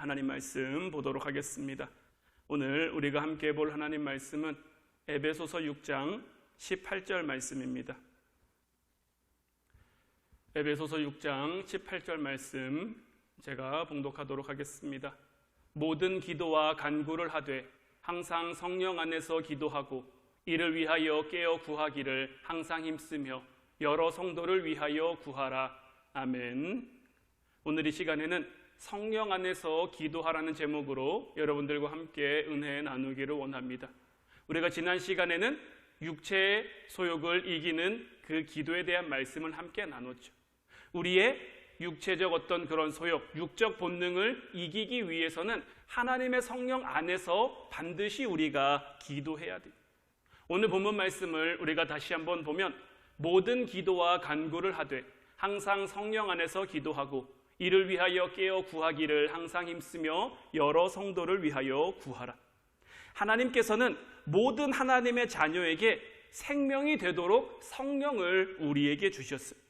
하나님 말씀 보도록 하겠습니다. 오늘 우리가 함께 볼 하나님 말씀은 에베소서 6장 18절 말씀입니다. 에베소서 6장 18절 말씀 제가 봉독하도록 하겠습니다. 모든 기도와 간구를 하되 항상 성령 안에서 기도하고 이를 위하여 깨어 구하기를 항상 힘쓰며 여러 성도를 위하여 구하라. 아멘. 오늘 이 시간에는 성령 안에서 기도하라는 제목으로 여러분들과 함께 은혜 나누기를 원합니다. 우리가 지난 시간에는 육체의 소욕을 이기는 그 기도에 대한 말씀을 함께 나눴죠. 우리의 육체적 어떤 그런 소욕, 육적 본능을 이기기 위해서는 하나님의 성령 안에서 반드시 우리가 기도해야 돼요. 오늘 본문 말씀을 우리가 다시 한번 보면 모든 기도와 간구를 하되 항상 성령 안에서 기도하고 이를 위하여 깨어 구하기를 항상 힘쓰며 여러 성도를 위하여 구하라. 하나님께서는 모든 하나님의 자녀에게 생명이 되도록 성령을 우리에게 주셨어요.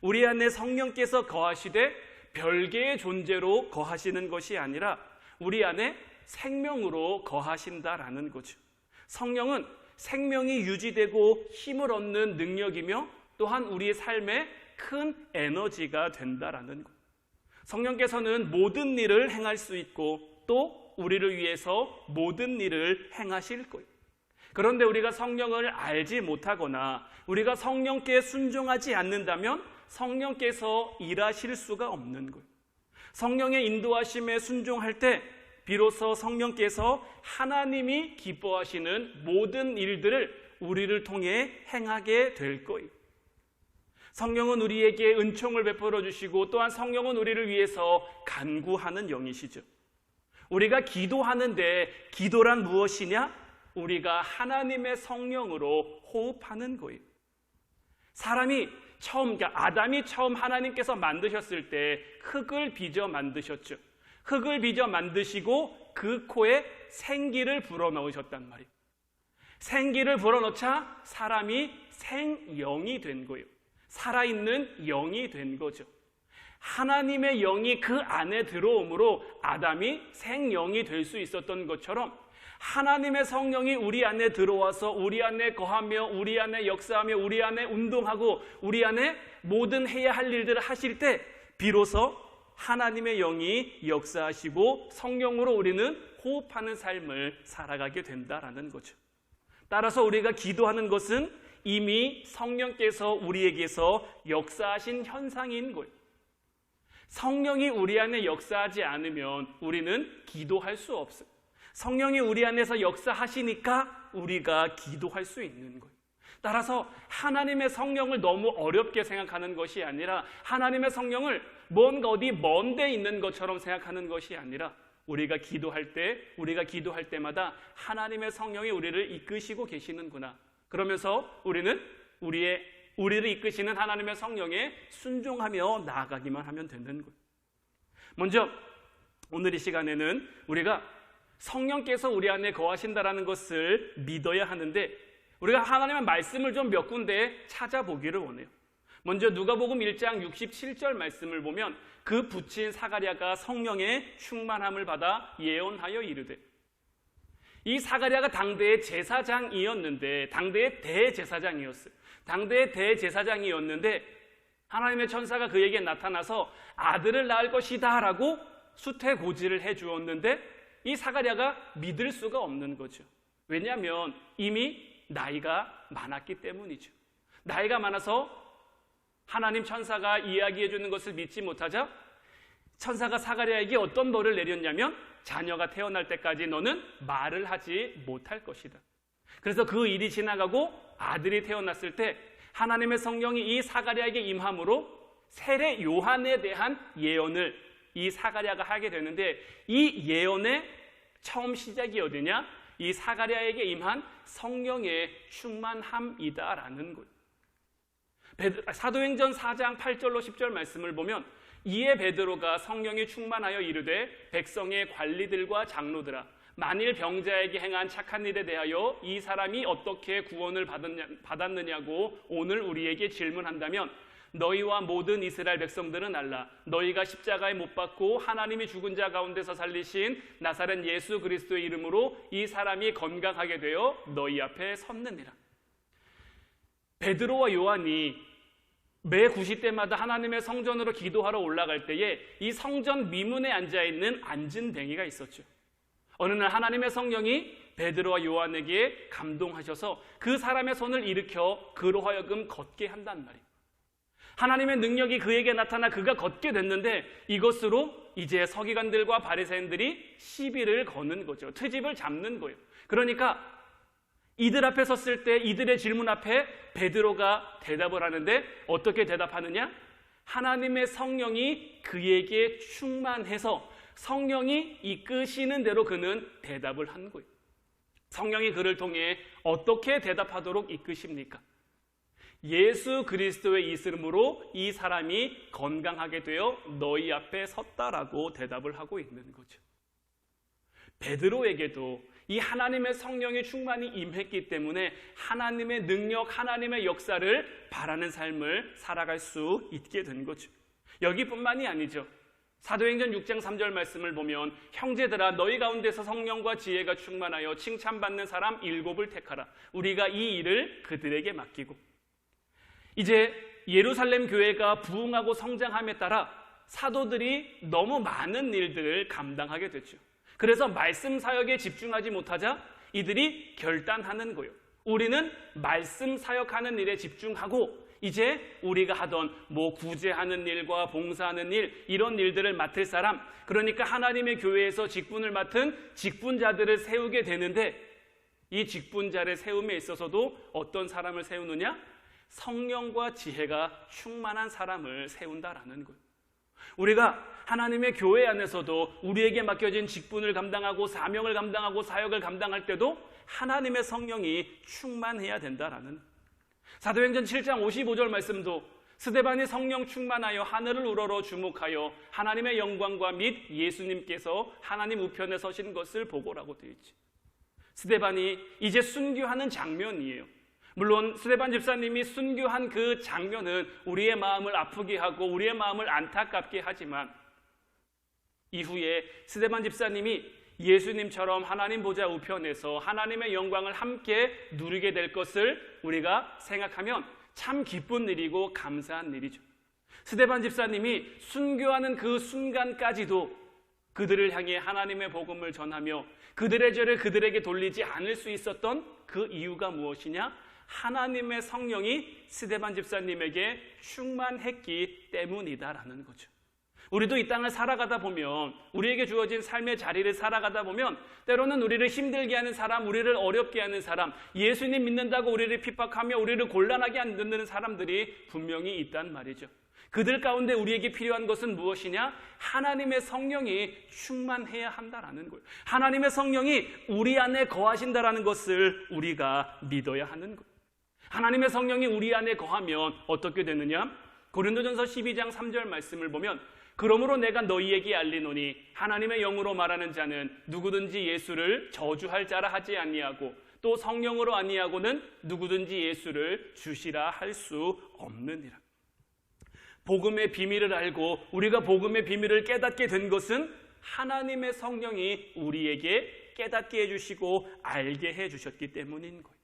우리 안에 성령께서 거하시되 별개의 존재로 거하시는 것이 아니라 우리 안에 생명으로 거하신다라는 거죠. 성령은 생명이 유지되고 힘을 얻는 능력이며 또한 우리의 삶에 큰 에너지가 된다라는 것. 성령께서는 모든 일을 행할 수 있고 또 우리를 위해서 모든 일을 행하실 거예요. 그런데 우리가 성령을 알지 못하거나 우리가 성령께 순종하지 않는다면 성령께서 일하실 수가 없는 거예요. 성령의 인도하심에 순종할 때 비로소 성령께서 하나님이 기뻐하시는 모든 일들을 우리를 통해 행하게 될 거예요. 성령은 우리에게 은총을 베풀어 주시고 또한 성령은 우리를 위해서 간구하는 영이시죠. 우리가 기도하는데 기도란 무엇이냐? 우리가 하나님의 성령으로 호흡하는 거예요. 사람이 아담이 처음 하나님께서 만드셨을 때 흙을 빚어 만드셨죠. 흙을 빚어 만드시고 그 코에 생기를 불어넣으셨단 말이에요. 생기를 불어넣자 사람이 생영이 된 거예요. 살아있는 영이 된 거죠. 하나님의 영이 그 안에 들어옴으로 아담이 생영이 될 수 있었던 것처럼 하나님의 성령이 우리 안에 들어와서 우리 안에 거하며 우리 안에 역사하며 우리 안에 운동하고 우리 안에 모든 해야 할 일들을 하실 때 비로소 하나님의 영이 역사하시고 성령으로 우리는 호흡하는 삶을 살아가게 된다라는 거죠. 따라서 우리가 기도하는 것은 이미 성령께서 우리에게서 역사하신 현상인 거예요. 성령이 우리 안에 역사하지 않으면 우리는 기도할 수 없어요. 성령이 우리 안에서 역사하시니까 우리가 기도할 수 있는 거예요. 따라서 하나님의 성령을 너무 어렵게 생각하는 것이 아니라 하나님의 성령을 뭔가 어디 먼 데 있는 것처럼 생각하는 것이 아니라 우리가 기도할 때마다 하나님의 성령이 우리를 이끄시고 계시는구나. 그러면서 우리는 우리를 이끄시는 하나님의 성령에 순종하며 나아가기만 하면 되는 거예요. 먼저 오늘 이 시간에는 우리가 성령께서 우리 안에 거하신다라는 것을 믿어야 하는데 우리가 하나님의 말씀을 좀 몇 군데 찾아보기를 원해요. 먼저 누가복음 1장 67절 말씀을 보면 그 부친 사가랴가 성령의 충만함을 받아 예언하여 이르되, 이 사가랴가 당대의 제사장이었는데 당대의 대제사장이었어요. 당대의 대제사장이었는데 하나님의 천사가 그에게 나타나서 아들을 낳을 것이다 라고 수태고지를 해주었는데 이 사가랴가 믿을 수가 없는 거죠. 왜냐하면 이미 나이가 많았기 때문이죠. 나이가 많아서 하나님 천사가 이야기해 주는 것을 믿지 못하자 천사가 사가랴에게 어떤 벌을 내렸냐면 자녀가 태어날 때까지 너는 말을 하지 못할 것이다. 그래서 그 일이 지나가고 아들이 태어났을 때 하나님의 성령이 이 사가랴에게 임함으로 세례 요한에 대한 예언을 이 사가랴가 하게 되는데 이 예언의 처음 시작이 어디냐? 이 사가랴에게 임한 성령의 충만함이다라는 거예요. 사도행전 4장 8절로 10절 말씀을 보면 이에 베드로가 성령이 충만하여 이르되 백성의 관리들과 장로들아 만일 병자에게 행한 착한 일에 대하여 이 사람이 어떻게 구원을 받았느냐고 오늘 우리에게 질문한다면 너희와 모든 이스라엘 백성들은 알라. 너희가 십자가에 못 박고 하나님이 죽은 자 가운데서 살리신 나사렛 예수 그리스도의 이름으로 이 사람이 건강하게 되어 너희 앞에 섰느니라. 베드로와 요한이 매 90대마다 하나님의 성전으로 기도하러 올라갈 때에 이 성전 미문에 앉아있는 안진뱅이가 있었죠. 어느 날 하나님의 성령이 베드로와 요한에게 감동하셔서 그 사람의 손을 일으켜 그로 하여금 걷게 한단 말이에요. 하나님의 능력이 그에게 나타나 그가 걷게 됐는데 이것으로 이제 서기관들과 바리새인들이 시비를 거는 거죠. 트집을 잡는 거예요. 그러니까 이들 앞에 섰을 때 이들의 질문 앞에 베드로가 대답을 하는데 어떻게 대답하느냐? 하나님의 성령이 그에게 충만해서 성령이 이끄시는 대로 그는 대답을 한 거예요. 성령이 그를 통해 어떻게 대답하도록 이끄십니까? 예수 그리스도의 이름으로 이 사람이 건강하게 되어 너희 앞에 섰다라고 대답을 하고 있는 거죠. 베드로에게도 이 하나님의 성령의 충만이 임했기 때문에 하나님의 능력, 하나님의 역사를 바라는 삶을 살아갈 수 있게 된 거죠. 여기뿐만이 아니죠. 사도행전 6장 3절 말씀을 보면 형제들아 너희 가운데서 성령과 지혜가 충만하여 칭찬받는 사람 7을 택하라. 우리가 이 일을 그들에게 맡기고. 이제 예루살렘 교회가 부흥하고 성장함에 따라 사도들이 너무 많은 일들을 감당하게 됐죠. 그래서 말씀 사역에 집중하지 못하자 이들이 결단하는 거예요. 우리는 말씀 사역하는 일에 집중하고 이제 우리가 하던 구제하는 일과 봉사하는 일 이런 일들을 맡을 사람, 그러니까 하나님의 교회에서 직분을 맡은 직분자들을 세우게 되는데 이 직분자를 세움에 있어서도 어떤 사람을 세우느냐? 성령과 지혜가 충만한 사람을 세운다라는 거예요. 우리가 하나님의 교회 안에서도 우리에게 맡겨진 직분을 감당하고 사명을 감당하고 사역을 감당할 때도 하나님의 성령이 충만해야 된다라는 거예요. 사도행전 7장 55절 말씀도 스데반이 성령 충만하여 하늘을 우러러 주목하여 하나님의 영광과 및 예수님께서 하나님 우편에 서신 것을 보고라고 되어 있지. 스데반이 이제 순교하는 장면이에요. 물론 스데반 집사님이 순교한 그 장면은 우리의 마음을 아프게 하고 우리의 마음을 안타깝게 하지만 이후에 스데반 집사님이 예수님처럼 하나님 보좌 우편에서 하나님의 영광을 함께 누리게 될 것을 우리가 생각하면 참 기쁜 일이고 감사한 일이죠. 스데반 집사님이 순교하는 그 순간까지도 그들을 향해 하나님의 복음을 전하며 그들의 죄를 그들에게 돌리지 않을 수 있었던 그 이유가 무엇이냐? 하나님의 성령이 스데반 집사님에게 충만했기 때문이다라는 거죠. 우리도 이 땅을 살아가다 보면 우리에게 주어진 삶의 자리를 살아가다 보면 때로는 우리를 힘들게 하는 사람, 우리를 어렵게 하는 사람, 예수님 믿는다고 우리를 핍박하며 우리를 곤란하게 만드는 사람들이 분명히 있단 말이죠. 그들 가운데 우리에게 필요한 것은 무엇이냐? 하나님의 성령이 충만해야 한다라는 거예요. 하나님의 성령이 우리 안에 거하신다라는 것을 우리가 믿어야 하는 거예요. 하나님의 성령이 우리 안에 거하면 어떻게 되느냐? 고린도전서 12장 3절 말씀을 보면 그러므로 내가 너희에게 알리노니 하나님의 영으로 말하는 자는 누구든지 예수를 저주할 자라 하지 아니하고 또 성령으로 아니하고는 누구든지 예수를 주시라 할 수 없느니라. 복음의 비밀을 알고 우리가 복음의 비밀을 깨닫게 된 것은 하나님의 성령이 우리에게 깨닫게 해주시고 알게 해주셨기 때문인 거예요.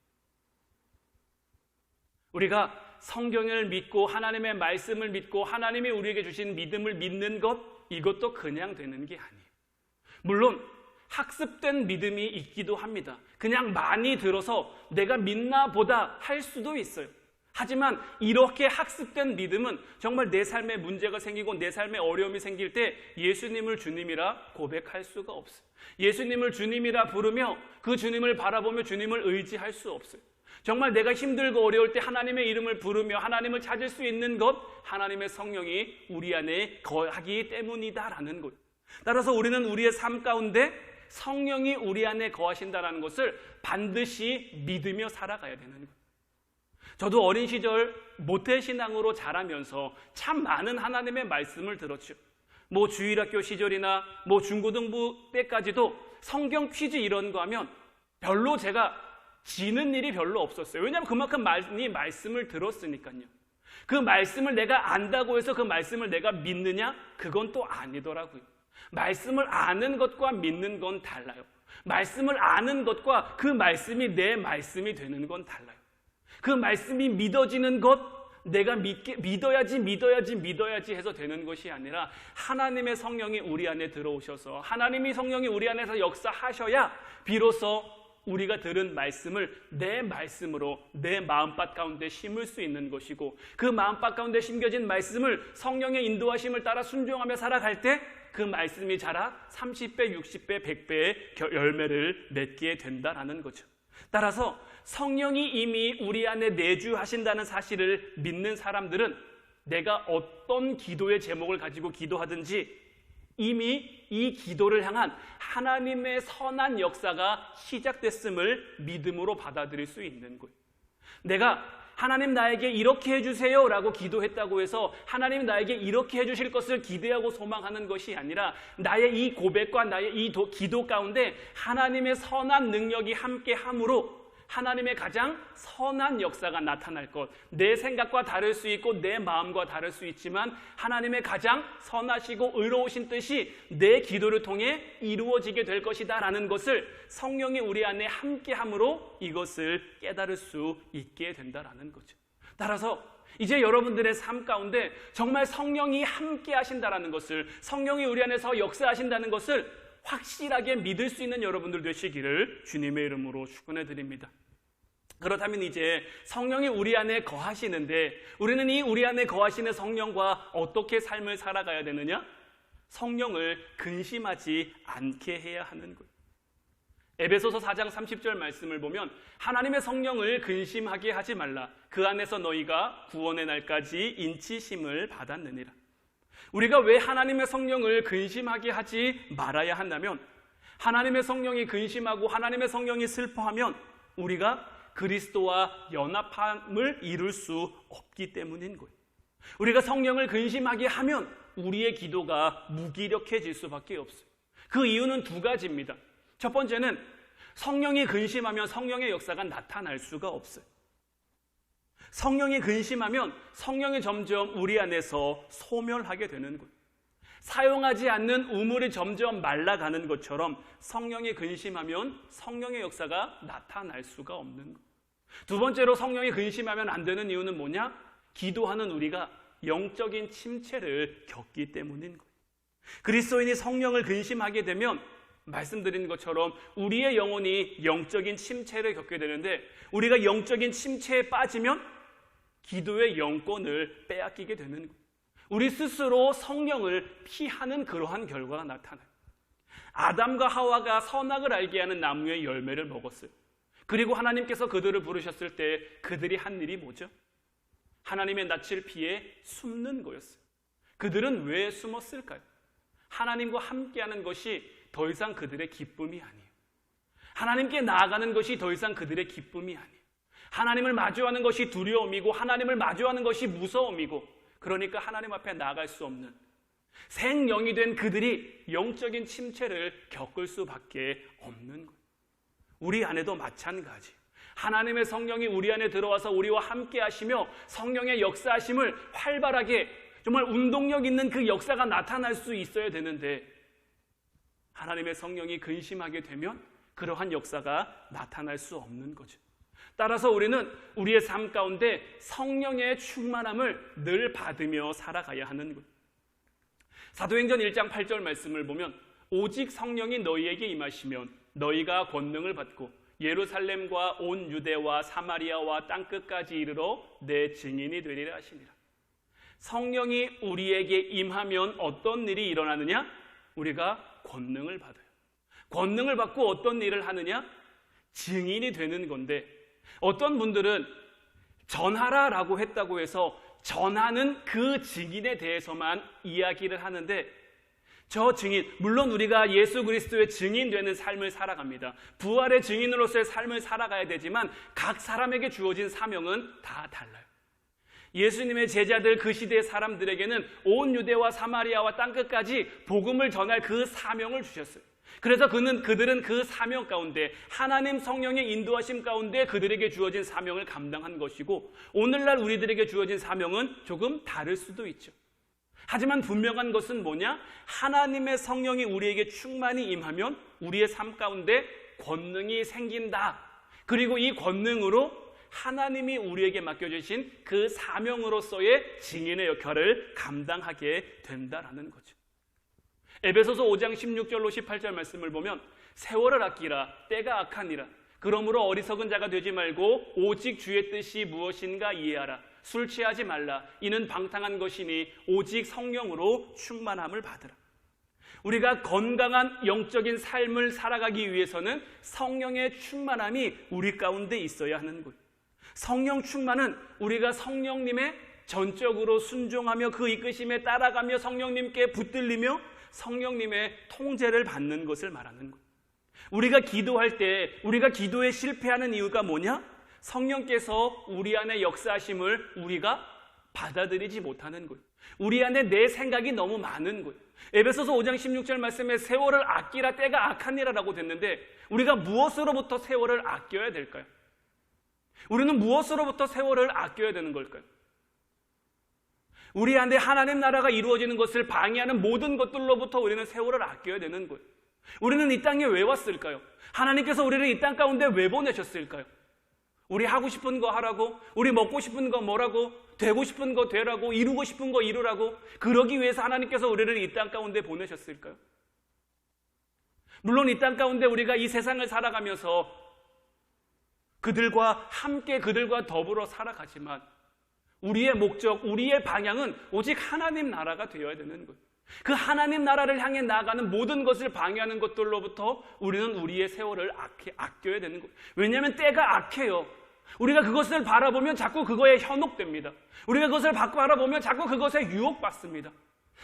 우리가 성경을 믿고 하나님의 말씀을 믿고 하나님이 우리에게 주신 믿음을 믿는 것, 이것도 그냥 되는 게 아니에요. 물론 학습된 믿음이 있기도 합니다. 그냥 많이 들어서 내가 믿나 보다 할 수도 있어요. 하지만 이렇게 학습된 믿음은 정말 내 삶에 문제가 생기고 내 삶에 어려움이 생길 때 예수님을 주님이라 고백할 수가 없어요. 예수님을 주님이라 부르며 그 주님을 바라보며 주님을 의지할 수 없어요. 정말 내가 힘들고 어려울 때 하나님의 이름을 부르며 하나님을 찾을 수 있는 것, 하나님의 성령이 우리 안에 거하기 때문이다라는 것. 따라서 우리는 우리의 삶 가운데 성령이 우리 안에 거하신다라는 것을 반드시 믿으며 살아가야 되는 거예요. 저도 어린 시절 모태신앙으로 자라면서 참 많은 하나님의 말씀을 들었죠. 주일학교 시절이나 중고등부 때까지도 성경 퀴즈 이런 거 하면 별로 제가 지는 일이 별로 없었어요. 왜냐하면 그만큼 많이 말씀을 들었으니까요. 그 말씀을 내가 안다고 해서 그 말씀을 내가 믿느냐? 그건 또 아니더라고요. 말씀을 아는 것과 믿는 건 달라요. 말씀을 아는 것과 그 말씀이 내 말씀이 되는 건 달라요. 그 말씀이 믿어지는 것, 내가 믿어야지 해서 되는 것이 아니라 하나님의 성령이 우리 안에 들어오셔서 하나님이 성령이 우리 안에서 역사하셔야 비로소 우리가 들은 말씀을 내 말씀으로 내 마음밭 가운데 심을 수 있는 것이고, 그 마음밭 가운데 심겨진 말씀을 성령의 인도하심을 따라 순종하며 살아갈 때 그 말씀이 자라 30배, 60배, 100배의 열매를 맺게 된다라는 거죠. 따라서 성령이 이미 우리 안에 내주하신다는 사실을 믿는 사람들은 내가 어떤 기도의 제목을 가지고 기도하든지 이미 이 기도를 향한 하나님의 선한 역사가 시작됐음을 믿음으로 받아들일 수 있는 거예요. 내가 하나님 나에게 이렇게 해주세요 라고 기도했다고 해서 하나님 나에게 이렇게 해주실 것을 기대하고 소망하는 것이 아니라 나의 이 고백과 나의 이 기도 가운데 하나님의 선한 능력이 함께함으로 하나님의 가장 선한 역사가 나타날 것, 내 생각과 다를 수 있고 내 마음과 다를 수 있지만 하나님의 가장 선하시고 의로우신 뜻이 내 기도를 통해 이루어지게 될 것이다 라는 것을 성령이 우리 안에 함께함으로 이것을 깨달을 수 있게 된다라는 거죠. 따라서 이제 여러분들의 삶 가운데 정말 성령이 함께 하신다라는 것을, 성령이 우리 안에서 역사하신다는 것을 확실하게 믿을 수 있는 여러분들 되시기를 주님의 이름으로 축원해 드립니다. 그렇다면 이제 성령이 우리 안에 거하시는데 우리는 이 우리 안에 거하시는 성령과 어떻게 삶을 살아가야 되느냐? 성령을 근심하지 않게 해야 하는 거예요. 에베소서 4장 30절 말씀을 보면 하나님의 성령을 근심하게 하지 말라. 그 안에서 너희가 구원의 날까지 인치심을 받았느니라. 우리가 왜 하나님의 성령을 근심하게 하지 말아야 한다면, 하나님의 성령이 근심하고 하나님의 성령이 슬퍼하면 우리가 그리스도와 연합함을 이룰 수 없기 때문인 거예요. 우리가 성령을 근심하게 하면 우리의 기도가 무기력해질 수밖에 없어요. 그 이유는 두 가지입니다. 첫 번째는 성령이 근심하면 성령의 역사가 나타날 수가 없어요. 성령이 근심하면 성령이 점점 우리 안에서 소멸하게 되는 거예요. 사용하지 않는 우물이 점점 말라가는 것처럼 성령이 근심하면 성령의 역사가 나타날 수가 없는 거예요. 두 번째로 성령이 근심하면 안 되는 이유는 뭐냐? 기도하는 우리가 영적인 침체를 겪기 때문인 거예요. 그리스도인이 성령을 근심하게 되면 말씀드린 것처럼 우리의 영혼이 영적인 침체를 겪게 되는데, 우리가 영적인 침체에 빠지면 기도의 영권을 빼앗기게 되는 거예요. 우리 스스로 성령을 피하는 그러한 결과가 나타나요. 아담과 하와가 선악을 알게 하는 나무의 열매를 먹었어요. 그리고 하나님께서 그들을 부르셨을 때 그들이 한 일이 뭐죠? 하나님의 낯을 피해 숨는 거였어요. 그들은 왜 숨었을까요? 하나님과 함께하는 것이 더 이상 그들의 기쁨이 아니에요. 하나님께 나아가는 것이 더 이상 그들의 기쁨이 아니에요. 하나님을 마주하는 것이 두려움이고 하나님을 마주하는 것이 무서움이고, 그러니까 하나님 앞에 나아갈 수 없는 생령이 된 그들이 영적인 침체를 겪을 수밖에 없는 거예요. 우리 안에도 마찬가지. 하나님의 성령이 우리 안에 들어와서 우리와 함께 하시며 성령의 역사하심을 활발하게, 정말 운동력 있는 그 역사가 나타날 수 있어야 되는데, 하나님의 성령이 근심하게 되면 그러한 역사가 나타날 수 없는 거죠. 따라서 우리는 우리의 삶 가운데 성령의 충만함을 늘 받으며 살아가야 하는 거예요. 사도행전 1장 8절 말씀을 보면 오직 성령이 너희에게 임하시면 너희가 권능을 받고 예루살렘과 온 유대와 사마리아와 땅끝까지 이르러 내 증인이 되리라 하시니라. 성령이 우리에게 임하면 어떤 일이 일어나느냐? 우리가 권능을 받아요. 권능을 받고 어떤 일을 하느냐? 증인이 되는 건데, 어떤 분들은 전하라라고 했다고 해서 전하는 그 증인에 대해서만 이야기를 하는데, 저 증인, 물론 우리가 예수 그리스도의 증인되는 삶을 살아갑니다. 부활의 증인으로서의 삶을 살아가야 되지만 각 사람에게 주어진 사명은 다 달라요. 예수님의 제자들, 그 시대의 사람들에게는 온 유대와 사마리아와 땅끝까지 복음을 전할 그 사명을 주셨어요. 그래서 그들은 그 사명 가운데 하나님 성령의 인도하심 가운데 그들에게 주어진 사명을 감당한 것이고, 오늘날 우리들에게 주어진 사명은 조금 다를 수도 있죠. 하지만 분명한 것은 뭐냐? 하나님의 성령이 우리에게 충만히 임하면 우리의 삶 가운데 권능이 생긴다. 그리고 이 권능으로 하나님이 우리에게 맡겨주신 그 사명으로서의 증인의 역할을 감당하게 된다라는 거죠. 에베소서 5장 16절로 18절 말씀을 보면 세월을 아끼라, 때가 악하니라. 그러므로 어리석은 자가 되지 말고 오직 주의 뜻이 무엇인가 이해하라. 술 취하지 말라. 이는 방탕한 것이니 오직 성령으로 충만함을 받으라. 우리가 건강한 영적인 삶을 살아가기 위해서는 성령의 충만함이 우리 가운데 있어야 하는 거예요. 성령 충만은 우리가 성령님의 전적으로 순종하며 그 이끄심에 따라가며 성령님께 붙들리며 성령님의 통제를 받는 것을 말하는 거예요. 우리가 기도할 때 우리가 기도에 실패하는 이유가 뭐냐? 성령께서 우리 안에 역사하심을 우리가 받아들이지 못하는 거예요. 우리 안에 내 생각이 너무 많은 거예요. 에베소서 5장 16절 말씀에 세월을 아끼라, 때가 악하니라라고 됐는데 우리가 무엇으로부터 세월을 아껴야 될까요? 우리는 무엇으로부터 세월을 아껴야 되는 걸까요? 우리 안에 하나님 나라가 이루어지는 것을 방해하는 모든 것들로부터 우리는 세월을 아껴야 되는 거예요. 우리는 이 땅에 왜 왔을까요? 하나님께서 우리를 이 땅 가운데 왜 보내셨을까요? 우리 하고 싶은 거 하라고, 우리 먹고 싶은 거 뭐라고, 되고 싶은 거 되라고, 이루고 싶은 거 이루라고, 그러기 위해서 하나님께서 우리를 이 땅 가운데 보내셨을까요? 물론 이 땅 가운데 우리가 이 세상을 살아가면서 그들과 함께 그들과 더불어 살아가지만 우리의 목적, 우리의 방향은 오직 하나님 나라가 되어야 되는 거예요. 그 하나님 나라를 향해 나아가는 모든 것을 방해하는 것들로부터 우리는 우리의 세월을 아껴야 되는 거예요. 왜냐하면 때가 악해요. 우리가 그것을 바라보면 자꾸 그거에 현혹됩니다. 우리가 그것을 바라보면 자꾸 그것에 유혹받습니다.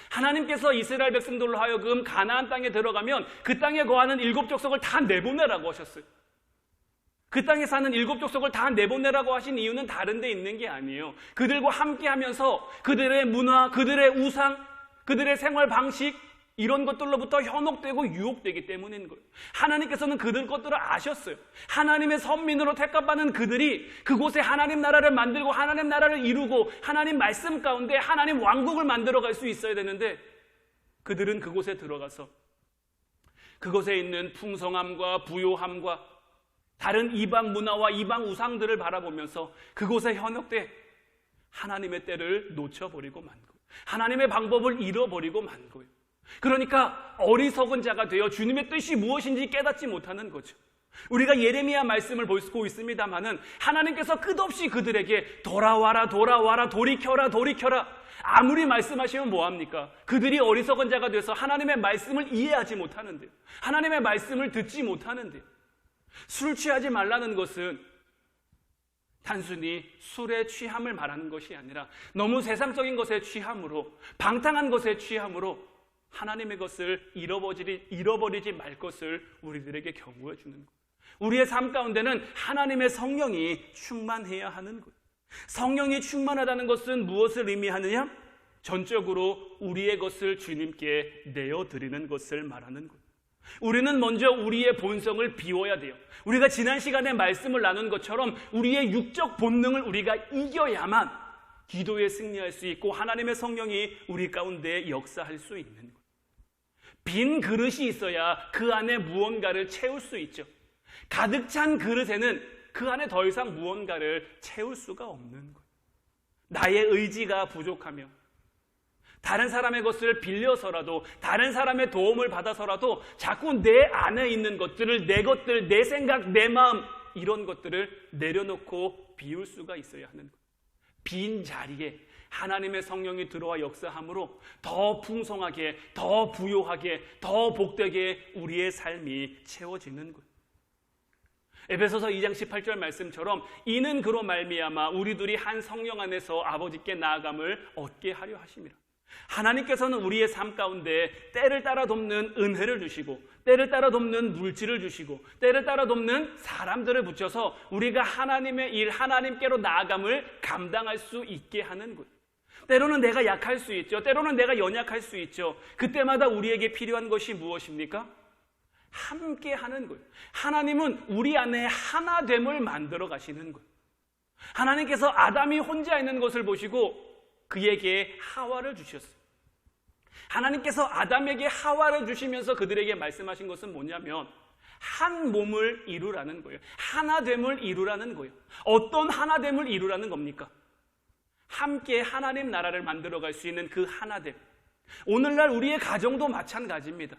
하나님께서 이스라엘 백성들로 하여금 가나안 땅에 들어가면 그 땅에 거하는 7 족속을 다 내보내라고 하셨어요. 그 땅에 사는 7 족속을 다 내보내라고 하신 이유는 다른 데 있는 게 아니에요. 그들과 함께 하면서 그들의 문화, 그들의 우상, 그들의 생활 방식, 이런 것들로부터 현혹되고 유혹되기 때문인 거예요. 하나님께서는 그들 것들을 아셨어요. 하나님의 선민으로 택함받은 그들이 그곳에 하나님 나라를 만들고 하나님 나라를 이루고 하나님 말씀 가운데 하나님 왕국을 만들어갈 수 있어야 되는데, 그들은 그곳에 들어가서 그곳에 있는 풍성함과 부요함과 다른 이방 문화와 이방 우상들을 바라보면서 그곳에 현혹돼 하나님의 때를 놓쳐버리고 만 거예요. 하나님의 방법을 잃어버리고 만 거예요. 그러니까 어리석은 자가 되어 주님의 뜻이 무엇인지 깨닫지 못하는 거죠. 우리가 예레미야 말씀을 보고 있습니다마는 하나님께서 끝없이 그들에게 돌아와라, 돌아와라, 돌이켜라, 돌이켜라. 아무리 말씀하시면 뭐합니까? 그들이 어리석은 자가 돼서 하나님의 말씀을 이해하지 못하는데요. 하나님의 말씀을 듣지 못하는데요. 술 취하지 말라는 것은 단순히 술에 취함을 말하는 것이 아니라 너무 세상적인 것에 취함으로, 방탕한 것에 취함으로 하나님의 것을 잃어버리지 말 것을 우리들에게 경고해 주는 것. 우리의 삶 가운데는 하나님의 성령이 충만해야 하는 것. 성령이 충만하다는 것은 무엇을 의미하느냐? 전적으로 우리의 것을 주님께 내어드리는 것을 말하는 것. 우리는 먼저 우리의 본성을 비워야 돼요. 우리가 지난 시간에 말씀을 나눈 것처럼 우리의 육적 본능을 우리가 이겨야만 기도에 승리할 수 있고 하나님의 성령이 우리 가운데 역사할 수 있는 거예요. 빈 그릇이 있어야 그 안에 무언가를 채울 수 있죠. 가득 찬 그릇에는 그 안에 더 이상 무언가를 채울 수가 없는 거예요. 나의 의지가 부족하며 다른 사람의 것을 빌려서라도, 다른 사람의 도움을 받아서라도 자꾸 내 안에 있는 것들을, 내 것들, 내 생각, 내 마음, 이런 것들을 내려놓고 비울 수가 있어야 하는 거예요. 빈 자리에 하나님의 성령이 들어와 역사함으로 더 풍성하게, 더 부요하게, 더 복되게 우리의 삶이 채워지는 거예요. 에베소서 2장 18절 말씀처럼 이는 그로 말미암아 우리들이 한 성령 안에서 아버지께 나아감을 얻게 하려 하심이라. 하나님께서는 우리의 삶 가운데 때를 따라 돕는 은혜를 주시고, 때를 따라 돕는 물질을 주시고, 때를 따라 돕는 사람들을 붙여서 우리가 하나님의 일, 하나님께로 나아감을 감당할 수 있게 하는 것. 때로는 내가 약할 수 있죠. 때로는 내가 연약할 수 있죠. 그때마다 우리에게 필요한 것이 무엇입니까? 함께 하는 거예요. 하나님은 우리 안에 하나됨을 만들어 가시는 거예요. 하나님께서 아담이 혼자 있는 것을 보시고 그에게 하와를 주셨어요. 하나님께서 아담에게 하와를 주시면서 그들에게 말씀하신 것은 뭐냐면 한 몸을 이루라는 거예요. 하나됨을 이루라는 거예요. 어떤 하나됨을 이루라는 겁니까? 함께 하나님 나라를 만들어갈 수 있는 그 하나됨. 오늘날 우리의 가정도 마찬가지입니다.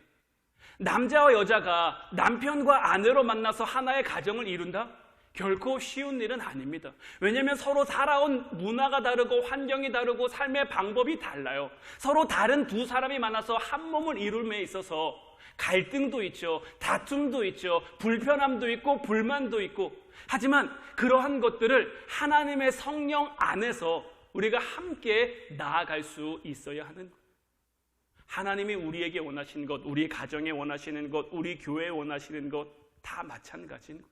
남자와 여자가 남편과 아내로 만나서 하나의 가정을 이룬다? 결코 쉬운 일은 아닙니다. 왜냐하면 서로 살아온 문화가 다르고 환경이 다르고 삶의 방법이 달라요. 서로 다른 두 사람이 만나서 한 몸을 이룸에 있어서 갈등도 있죠. 다툼도 있죠. 불편함도 있고 불만도 있고. 하지만 그러한 것들을 하나님의 성령 안에서 우리가 함께 나아갈 수 있어야 하는 것. 하나님이 우리에게 원하시는 것, 우리 가정에 원하시는 것, 우리 교회에 원하시는 것 다 마찬가지인 것.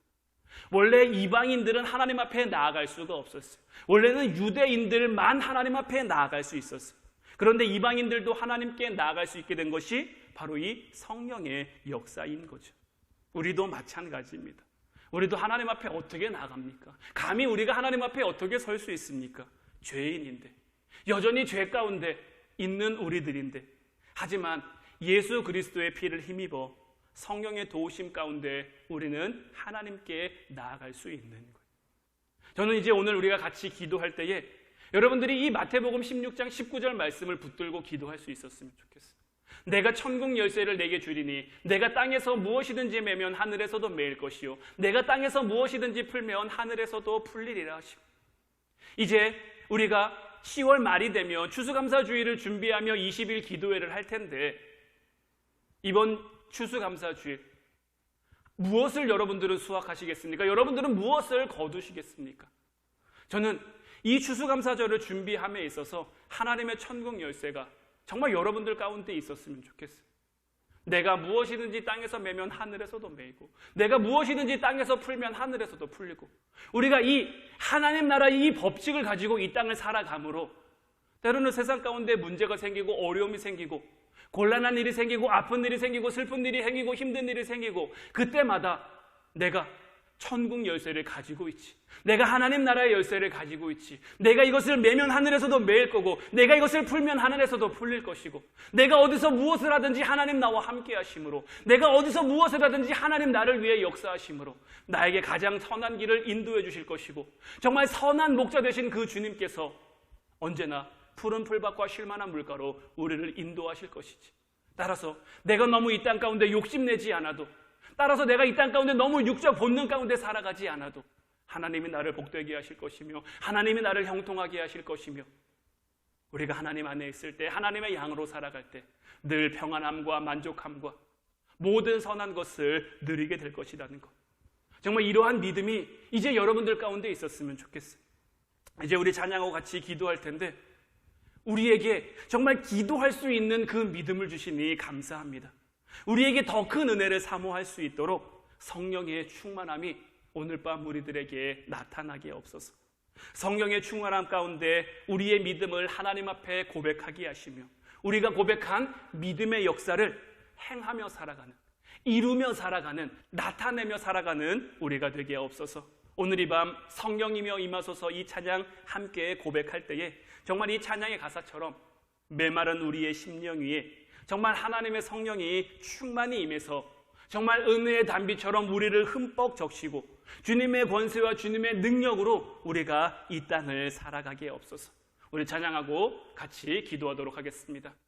원래 이방인들은 하나님 앞에 나아갈 수가 없었어요. 원래는 유대인들만 하나님 앞에 나아갈 수 있었어요. 그런데 이방인들도 하나님께 나아갈 수 있게 된 것이 바로 이 성령의 역사인 거죠. 우리도 마찬가지입니다. 우리도 하나님 앞에 어떻게 나갑니까? 감히 우리가 하나님 앞에 어떻게 설 수 있습니까? 죄인인데, 여전히 죄 가운데 있는 우리들인데, 하지만 예수 그리스도의 피를 힘입어 성령의 도우심 가운데 우리는 하나님께 나아갈 수 있는 거예요. 저는 이제 오늘 우리가 같이 기도할 때에 여러분들이 이 마태복음 16장 19절 말씀을 붙들고 기도할 수 있었으면 좋겠어요. 내가 천국 열쇠를 내게 주리니 내가 땅에서 무엇이든지 매면 하늘에서도 매일 것이요 내가 땅에서 무엇이든지 풀면 하늘에서도 풀리리라 하시고, 이제 우리가 10월 말이 되면 추수감사주일을 준비하며 20일 기도회를 할 텐데, 이번 추수감사주일 무엇을 여러분들은 수확하시겠습니까? 여러분들은 무엇을 거두시겠습니까? 저는 이 추수감사절을 준비함에 있어서 하나님의 천국 열쇠가 정말 여러분들 가운데 있었으면 좋겠어요. 내가 무엇이든지 땅에서 매면 하늘에서도 매이고, 내가 무엇이든지 땅에서 풀면 하늘에서도 풀리고, 우리가 이 하나님 나라의 이 법칙을 가지고 이 땅을 살아감으로 때로는 세상 가운데 문제가 생기고 어려움이 생기고 곤란한 일이 생기고 아픈 일이 생기고 슬픈 일이 생기고 힘든 일이 생기고, 그때마다 내가 천국 열쇠를 가지고 있지, 내가 하나님 나라의 열쇠를 가지고 있지, 내가 이것을 매면 하늘에서도 매일 거고 내가 이것을 풀면 하늘에서도 풀릴 것이고, 내가 어디서 무엇을 하든지 하나님 나와 함께 하심으로, 내가 어디서 무엇을 하든지 하나님 나를 위해 역사하심으로 나에게 가장 선한 길을 인도해 주실 것이고, 정말 선한 목자 되신 그 주님께서 언제나 푸른 풀밭과 쉴만한 물가로 우리를 인도하실 것이지, 따라서 내가 너무 이 땅 가운데 욕심내지 않아도, 따라서 내가 이 땅 가운데 너무 육적 본능 가운데 살아가지 않아도 하나님이 나를 복되게 하실 것이며 하나님이 나를 형통하게 하실 것이며, 우리가 하나님 안에 있을 때, 하나님의 양으로 살아갈 때 늘 평안함과 만족함과 모든 선한 것을 누리게 될 것이라는 것, 정말 이러한 믿음이 이제 여러분들 가운데 있었으면 좋겠어요. 이제 우리 찬양하고 같이 기도할 텐데, 우리에게 정말 기도할 수 있는 그 믿음을 주시니 감사합니다. 우리에게 더 큰 은혜를 사모할 수 있도록 성령의 충만함이 오늘 밤 우리들에게 나타나게 없소서. 성령의 충만함 가운데 우리의 믿음을 하나님 앞에 고백하게 하시며, 우리가 고백한 믿음의 역사를 행하며 살아가는, 이루며 살아가는, 나타내며 살아가는 우리가 되게 없소서. 오늘 이 밤 성령이며 임하소서 이 찬양 함께 고백할 때에 정말 이 찬양의 가사처럼 메마른 우리의 심령 위에 정말 하나님의 성령이 충만히 임해서 정말 은혜의 단비처럼 우리를 흠뻑 적시고 주님의 권세와 주님의 능력으로 우리가 이 땅을 살아가게 없소서. 우리 찬양하고 같이 기도하도록 하겠습니다.